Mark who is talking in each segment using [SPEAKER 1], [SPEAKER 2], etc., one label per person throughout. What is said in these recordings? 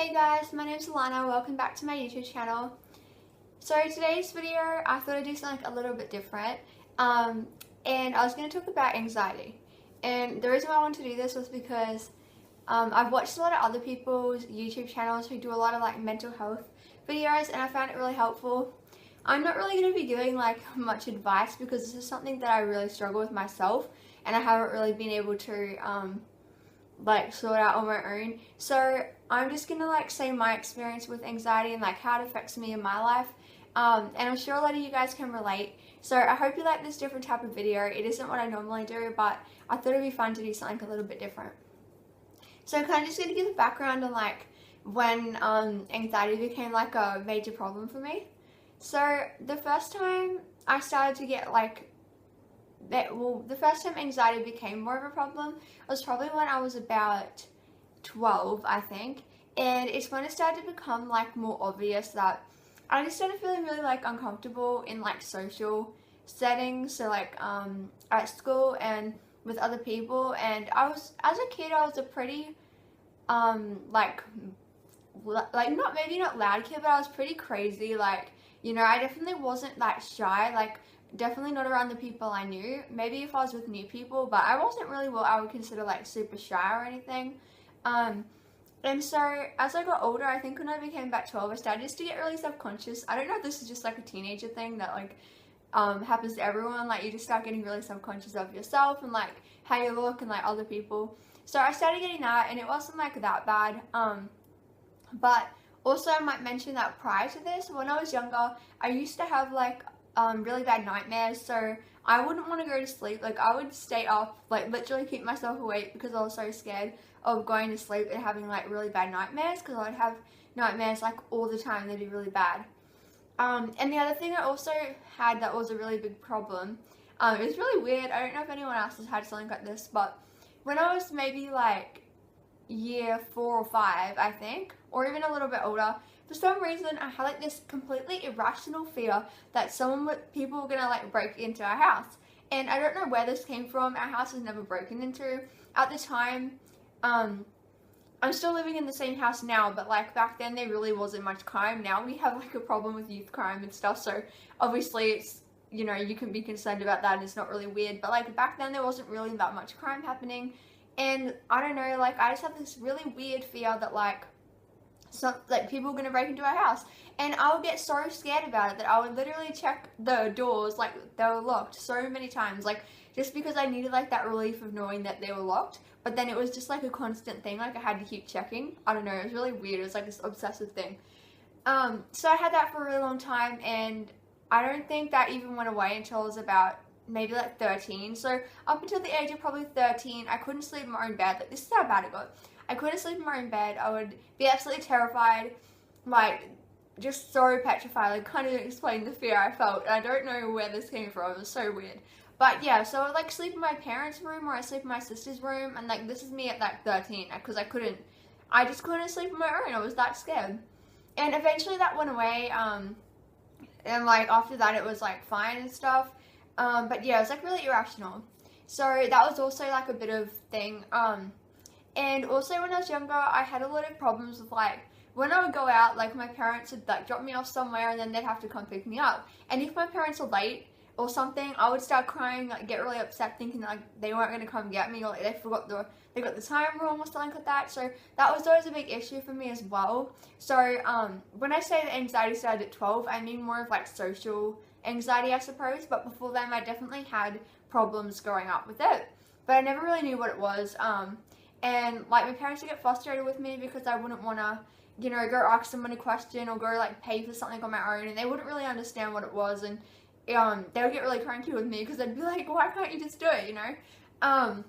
[SPEAKER 1] Hey guys, my name is Alana. Welcome back to my YouTube channel. So today's video, I thought I'd do something a little bit different. And I was going to talk about anxiety. And the reason why I wanted to do this was because I've watched a lot of other people's YouTube channels who do a lot of like mental health videos, and I found it really helpful. I'm not really going to be giving like much advice because this is something that I really struggle with myself, and I haven't really been able to like sort out on my own. So I'm just gonna like say my experience with anxiety and like how it affects me in my life. And I'm sure a lot of you guys can relate. So I hope you like this different type of video. It isn't what I normally do, but I thought it'd be fun to do something a little bit different. So I'm kind of just gonna give a background on like when anxiety became like a major problem for me. So the first time I started to get like the first time anxiety became more of a problem was probably when I was about 12, I think. And it's when it started to become like more obvious that I just started feeling really like uncomfortable in like social settings, so like at school and with other people. And I was, as a kid, I was a pretty like not, maybe not loud kid, but I was pretty crazy. Like, you know, I definitely wasn't that shy, like definitely not around the people I knew. Maybe if I was with new people, but I wasn't really what I would consider like super shy or anything. And so as I got older, I think when I became about 12, I started just to get really self-conscious. I don't know if this is just like a teenager thing that like happens to everyone. Like you just start getting really self-conscious of yourself and like how you look and like other people. So I started getting that, and it wasn't like that bad. But also I might mention that prior to this, when I was younger, I used to have like really bad nightmares. So I wouldn't want to go to sleep. Like I would stay up, like literally keep myself awake because I was so scared of going to sleep and having like really bad nightmares, because I would have nightmares like all the time. They'd be really bad. And the other thing I also had that was a really big problem, it was really weird. I don't know if anyone else has had something like this, but when I was maybe like year 4 or 5, I think, or even a little bit older, for some reason I had like this completely irrational fear that people were gonna like break into our house. And I don't know where this came from. Our house was never broken into. At the time, I'm still living in the same house now, but like back then there really wasn't much crime. Now we have like a problem with youth crime and stuff, so obviously it's, you know, you can be concerned about that and it's not really weird, but like back then there wasn't really that much crime happening. And I don't know, like I just have this really weird fear that like people were gonna break into our house, and I would get so scared about it that I would literally check the doors like they were locked so many times, like just because I needed like that relief of knowing that they were locked. But then it was just like a constant thing, like I had to keep checking. I don't know, it was really weird. It was like this obsessive thing. So I had that for a really long time, and I don't think that even went away until I was about maybe like 13. So up until the age of probably 13, I couldn't sleep in my own bed. Like this is how bad it got. I couldn't sleep in my own bed. I would be absolutely terrified, like just so petrified. Like can't even explain the fear I felt. I don't know where this came from. It was so weird. But yeah, so I would like sleep in my parents' room, or I sleep in my sister's room, and like this is me at like 13, because I just couldn't sleep on my own. I was that scared. And eventually that went away, and like after that it was like fine and stuff. But yeah, it was like really irrational. So that was also like a bit of thing. And also when I was younger, I had a lot of problems with like, when I would go out, like my parents would like drop me off somewhere and then they'd have to come pick me up. And if my parents were late or something, I would start crying, like get really upset, thinking like they weren't going to come get me, or like they got the time wrong or something like that. So that was always a big issue for me as well. So when I say that anxiety started at 12, I mean more of like social anxiety, I suppose. But before then I definitely had problems growing up with it, but I never really knew what it was. And like my parents would get frustrated with me because I wouldn't want to, you know, go ask someone a question or go like pay for something on my own, and they wouldn't really understand what it was. And they would get really cranky with me because I'd be like, why can't you just do it, you know?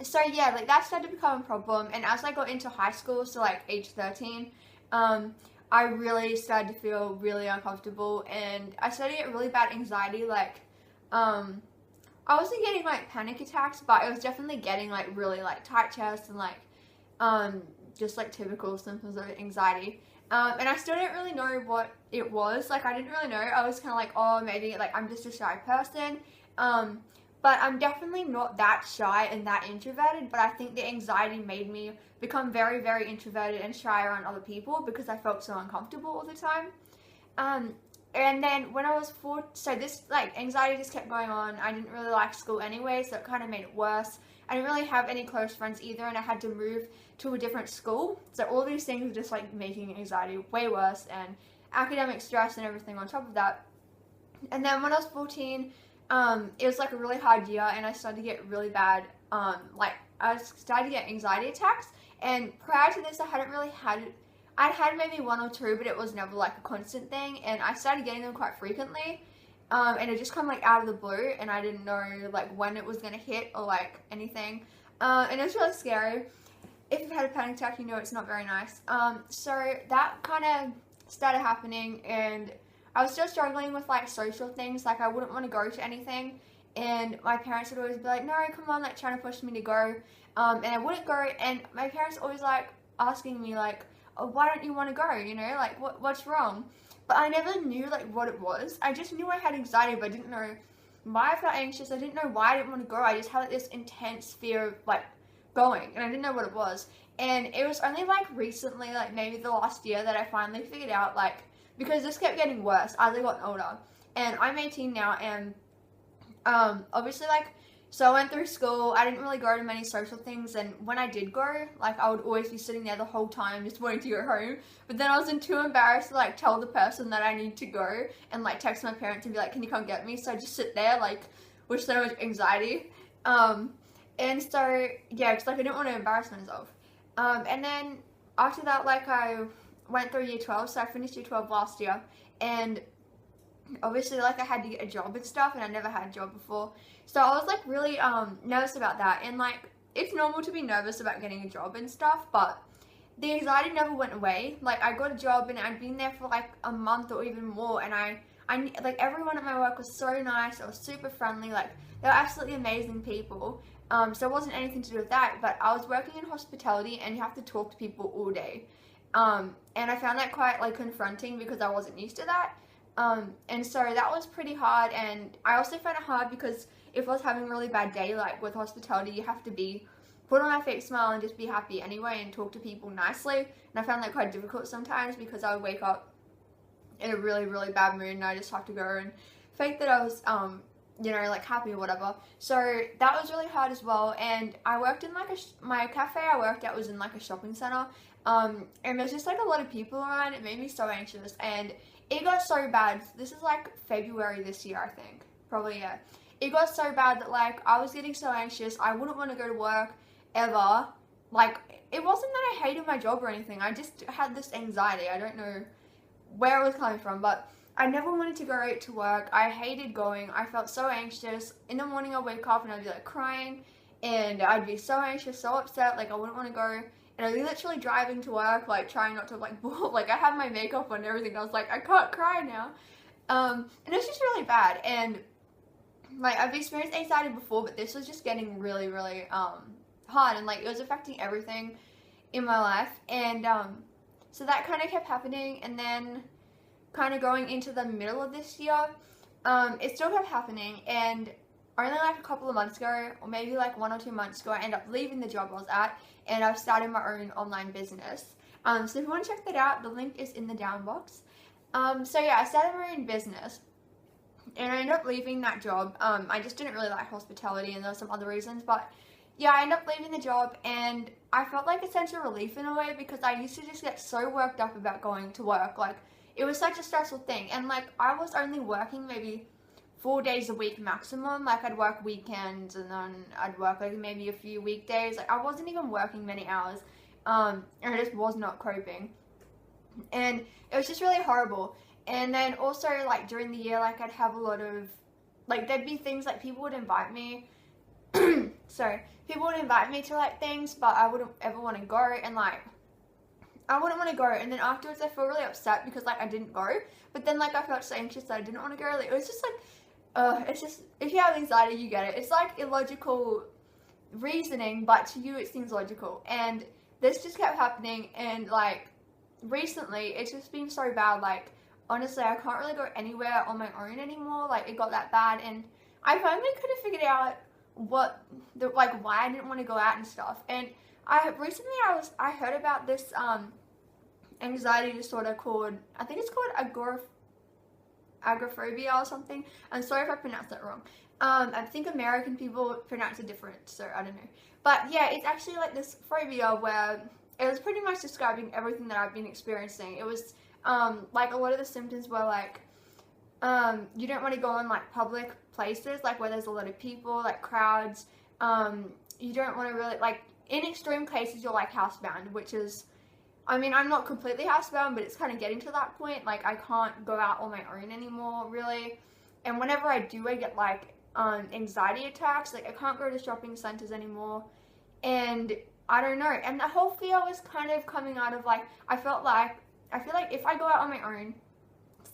[SPEAKER 1] So yeah, like that started to become a problem. And as I got into high school, so like age 13, I really started to feel really uncomfortable, and I started to get really bad anxiety. Like I wasn't getting like panic attacks, but I was definitely getting like really like tight chest and like just like typical symptoms of anxiety. And I still didn't really know what it was. Like I didn't really know. I was kind of like, oh, maybe like I'm just a shy person. but I'm definitely not that shy and that introverted, but I think the anxiety made me become very, very introverted and shy around other people because I felt so uncomfortable all the time. Um, and then when I was four, so this like anxiety just kept going on. I didn't really like school anyway, so it kind of made it worse. I didn't really have any close friends either, and I had to move to a different school. So all these things were just like making anxiety way worse, and academic stress and everything on top of that. And then when I was 14, it was like a really hard year, and I started to get really bad. Like I started to get anxiety attacks, and prior to this, I hadn't really had. I'd had maybe one or two, but it was never like a constant thing, and I started getting them quite frequently. And it just come like out of the blue, and I didn't know like when it was gonna hit or like anything. And it was really scary. If you've had a panic attack, you know it's not very nice. So that kind of started happening, and I was still struggling with like social things. Like I wouldn't want to go to anything, and my parents would always be like, "No, come on," like trying to push me to go. And I wouldn't go, and my parents always like asking me like, "Oh, why don't you want to go? You know, like what's wrong?" But I never knew like what it was. I just knew I had anxiety, but I didn't know why I felt anxious. I didn't know why I didn't want to go. I just had like, this intense fear of like going, and I didn't know what it was. And it was only like recently, like maybe the last year, that I finally figured out, like, because this kept getting worse as I got older. And I'm 18 now, and obviously like, so I went through school. I didn't really go to many social things, and when I did go, like I would always be sitting there the whole time just wanting to go home. But then I wasn't too embarrassed to like tell the person that I need to go and like text my parents and be like, "Can you come get me?" So I just sit there like with so much anxiety. And so yeah, because like I didn't want to embarrass myself. And then after that, like I went through year 12, so I finished year 12 last year, and obviously like I had to get a job and stuff, and I never had a job before. So I was like really nervous about that, and like it's normal to be nervous about getting a job and stuff, but the anxiety never went away. Like I got a job, and I'd been there for like a month or even more, and I like everyone at my work was so nice. I was super friendly. Like they were absolutely amazing people. So it wasn't anything to do with that, but I was working in hospitality, and you have to talk to people all day. And I found that quite like confronting because I wasn't used to that. And so that was pretty hard, and I also found it hard because if I was having a really bad day, like with hospitality, you have to put on a fake smile and just be happy anyway and talk to people nicely. And I found that quite difficult sometimes because I would wake up in a really, really bad mood, and I just have to go and fake that I was, you know, like happy or whatever. So that was really hard as well. And I worked in like my cafe I worked at was in like a shopping center. And there's just like a lot of people around. It made me so anxious, and it got so bad. This is like February this year, I think. Probably, yeah. It got so bad that like I was getting so anxious. I wouldn't want to go to work ever. Like it wasn't that I hated my job or anything. I just had this anxiety. I don't know where it was coming from, but I never wanted to go to work. I hated going. I felt so anxious. In the morning I'd wake up and I'd be like crying, and I'd be so anxious, so upset, like I wouldn't want to go. And I'd be literally driving to work, like trying not to like bawl. Like I had my makeup on and everything. I was like, I can't cry now. And it's just really bad. And like I've experienced anxiety before, but this was just getting really, really hard, and like it was affecting everything in my life. And so that kind of kept happening, and then kind of going into the middle of this year, it still kept happening, and only like a couple of months ago, or maybe like 1 or 2 months ago, I ended up leaving the job I was at, and I've started my own online business. So if you want to check that out, the link is in the down box. So yeah, I started my own business, and I ended up leaving that job. I just didn't really like hospitality, and there were some other reasons, but yeah, I ended up leaving the job, and I felt like a sense of relief in a way, because I used to just get so worked up about going to work. Like it was such a stressful thing, and like I was only working maybe 4 days a week maximum. Like I'd work weekends, and then I'd work like maybe a few weekdays. Like I wasn't even working many hours, and I just was not coping, and it was just really horrible. And then also like during the year, like I'd have a lot of, like there'd be things like people would invite me sorry, people would invite me to like things, but I wouldn't ever want to go, and like I wouldn't want to go, and then afterwards I feel really upset because like I didn't go, but then like I felt so anxious that I didn't want to go. Like, it was just like it's just, if you have anxiety, you get it. It's like illogical reasoning, but to you it seems logical, and this just kept happening. And like recently it's just been so bad. Like honestly, I can't really go anywhere on my own anymore. Like it got that bad, and I finally could have figured out what why I didn't want to go out and stuff. And I heard about this anxiety disorder called, I think it's called Agoraphobia or something. I'm sorry if I pronounced that wrong. I think American people pronounce it different, so I don't know. But yeah, it's actually like this phobia where it was pretty much describing everything that I've been experiencing. It was like a lot of the symptoms were like you don't want to go in like public places, like where there's a lot of people, like crowds. You don't want to really, like, in extreme cases you're like housebound, which is, I mean, I'm not completely housebound, but it's kind of getting to that point. Like, I can't go out on my own anymore, really. And whenever I do, I get like anxiety attacks. Like, I can't go to shopping centers anymore. And I don't know. And the whole fear was kind of coming out of like, I feel like if I go out on my own,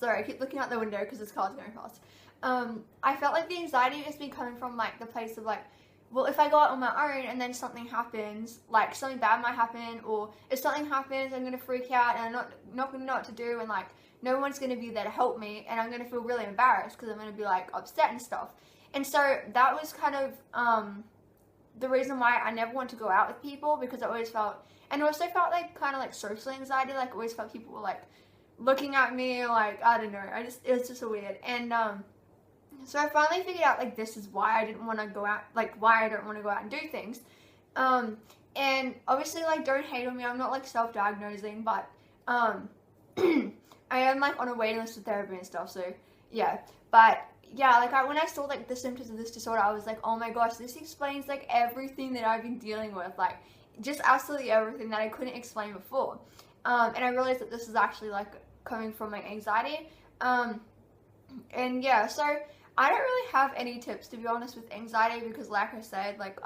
[SPEAKER 1] sorry, I keep looking out the window because this car's going fast. I felt like the anxiety has been coming from like the place of like, well, if I go out on my own and then something happens, like something bad might happen, or if something happens, I'm gonna freak out and I'm not gonna know what to do, and like no one's gonna be there to help me, and I'm gonna feel really embarrassed because I'm gonna be like upset and stuff. And so that was kind of the reason why I never want to go out with people, because I always felt, and also felt like kind of like social anxiety, like I always felt people were like looking at me, like, I don't know, it was just so weird. And so I finally figured out like this is why I didn't want to go out, like why I don't want to go out and do things. And obviously, like, don't hate on me, I'm not like self-diagnosing, but I am like on a waiting list for therapy and stuff, so yeah. But yeah, like when I saw like the symptoms of this disorder, I was like, oh my gosh, this explains like everything that I've been dealing with, like just absolutely everything that I couldn't explain before. And I realized that this is actually like coming from my anxiety. And yeah, so I don't really have any tips, to be honest, with anxiety, because like I said, like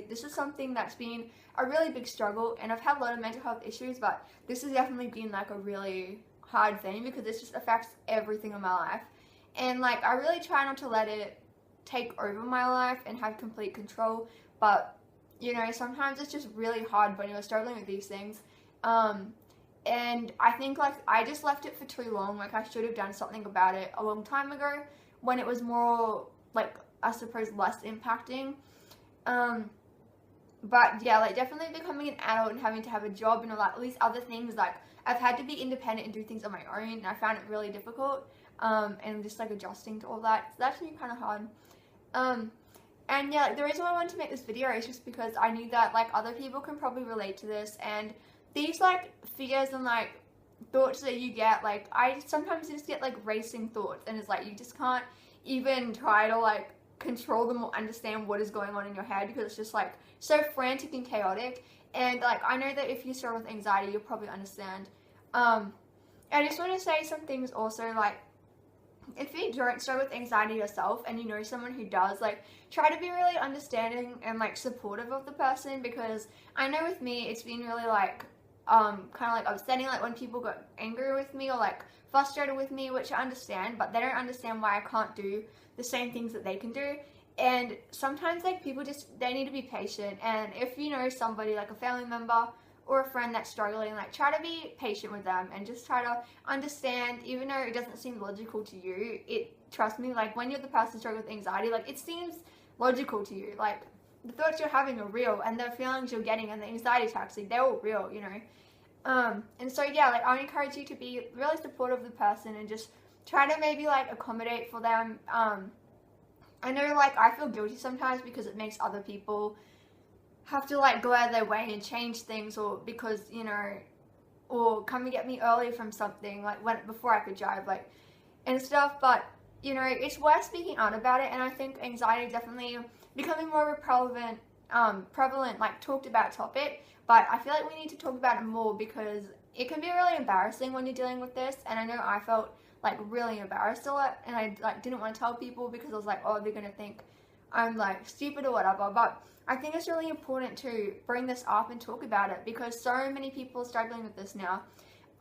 [SPEAKER 1] this is something that's been a really big struggle, and I've had a lot of mental health issues, but this has definitely been like a really hard thing because this just affects everything in my life. And like I really try not to let it take over my life and have complete control, but you know, sometimes it's just really hard when you're struggling with these things. And I think like I just left it for too long. Like I should have done something about it a long time ago when it was more like, I suppose, less impacting. But yeah, like definitely becoming an adult and having to have a job and all these other things, like I've had to be independent and do things on my own, and I found it really difficult. And just like adjusting to all that, so that's been kind of hard. And yeah, like, the reason why I wanted to make this video is just because I knew that like other people can probably relate to this, and these like fears and like thoughts that you get, like I sometimes just get like racing thoughts, and it's like you just can't even try to like control them or understand what is going on in your head because it's just like so frantic and chaotic. And like I know that if you struggle with anxiety, you'll probably understand. I just want to say some things also, like if you don't struggle with anxiety yourself and you know someone who does, like try to be really understanding and like supportive of the person, because I know with me it's been really like kind of like upsetting, like when people got angry with me or like frustrated with me, which I understand, but they don't understand why I can't do the same things that they can do. And sometimes like people just, they need to be patient, and if you know somebody like a family member or a friend that's struggling, like try to be patient with them and just try to understand, even though it doesn't seem logical to you. Trust me, like when you're the person struggling with anxiety, like it seems logical to you, like the thoughts you're having are real, and the feelings you're getting and the anxiety attacks, like they're all real, you know. And so yeah, like I encourage you to be really supportive of the person and just try to maybe like accommodate for them. I know like I feel guilty sometimes because it makes other people have to like go out of their way and change things, or because, you know, or come and get me early from something, like before I could drive, like, and stuff. But you know, it's worth speaking out about it, and I think anxiety definitely becoming more of a prevalent, like talked about topic. But I feel like we need to talk about it more because it can be really embarrassing when you're dealing with this, and I know I felt like really embarrassed a lot, and I like didn't want to tell people because I was like, oh, they're gonna think I'm like stupid or whatever. But I think it's really important to bring this up and talk about it because so many people are struggling with this now.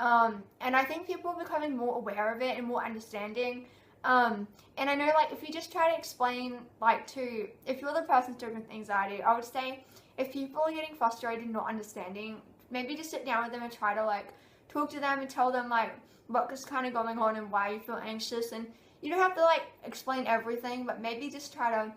[SPEAKER 1] And I think people are becoming more aware of it and more understanding. And I know like if you just try to explain, like if you're the person struggling with anxiety, I would say if people are getting frustrated and not understanding, maybe just sit down with them and try to like talk to them and tell them like what's kind of going on and why you feel anxious. And you don't have to like explain everything, but maybe just try to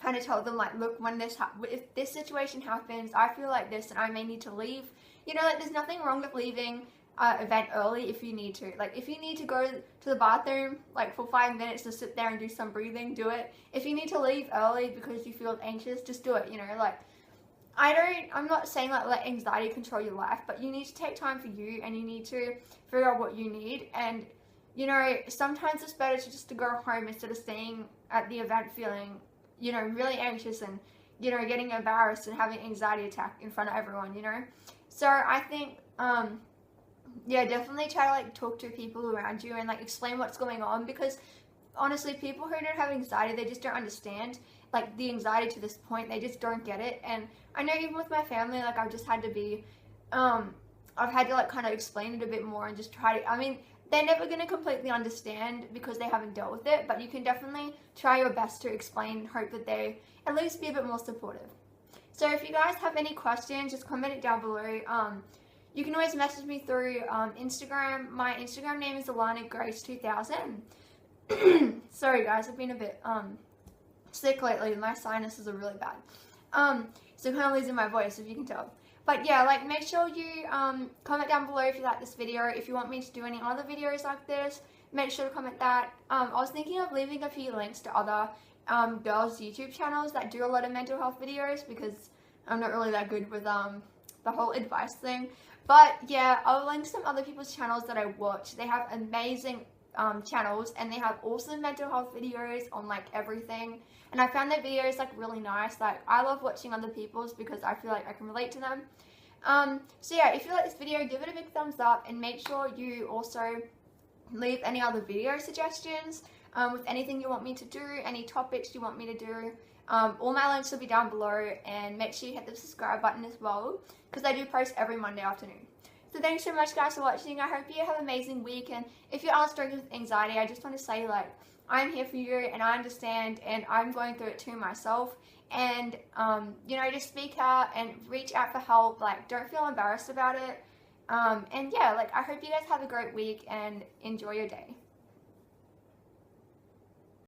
[SPEAKER 1] kind of tell them like, look, when if this situation happens, I feel like this and I may need to leave. You know, like there's nothing wrong with leaving event early if you need to. Like if you need to go to the bathroom like for 5 minutes to sit there and do some breathing, do it. If you need to leave early because you feel anxious, just do it. You know, like I'm not saying like let anxiety control your life, but you need to take time for you and you need to figure out what you need. And you know, sometimes it's better to just to go home instead of staying at the event feeling, you know, really anxious and, you know, getting embarrassed and having an anxiety attack in front of everyone, you know. So I think yeah, definitely try to like talk to people around you and like explain what's going on, because honestly, people who don't have anxiety, they just don't understand like the anxiety to this point. They just don't get it. And I know even with my family, like I've just had to be I've had to like kind of explain it a bit more and just try to, I mean, they're never going to completely understand because they haven't dealt with it, but you can definitely try your best to explain and hope that they at least be a bit more supportive. So if you guys have any questions, just comment it down below. You can always message me through Instagram. My Instagram name is Alana Grace 2000. Sorry guys, I've been a bit sick lately. My sinuses are really bad. So kind of losing my voice, if you can tell. But yeah, like make sure you comment down below if you like this video. If you want me to do any other videos like this, make sure to comment that. I was thinking of leaving a few links to other girls' YouTube channels that do a lot of mental health videos, because I'm not really that good with the whole advice thing. But yeah, I'll link some other people's channels that I watch. They have amazing channels and they have awesome mental health videos on like everything. And I found their videos like really nice. Like I love watching other people's because I feel like I can relate to them. So yeah, if you like this video, give it a big thumbs up and make sure you also leave any other video suggestions with anything you want me to do, any topics you want me to do. All my links will be down below, and make sure you hit the subscribe button as well, because I do post every Monday afternoon. So thanks so much guys for watching. I hope you have an amazing week, and if you are struggling with anxiety, I just want to say like I'm here for you and I understand, and I'm going through it too myself. And you know, just speak out and reach out for help. Like don't feel embarrassed about it. And yeah, like I hope you guys have a great week and enjoy your day.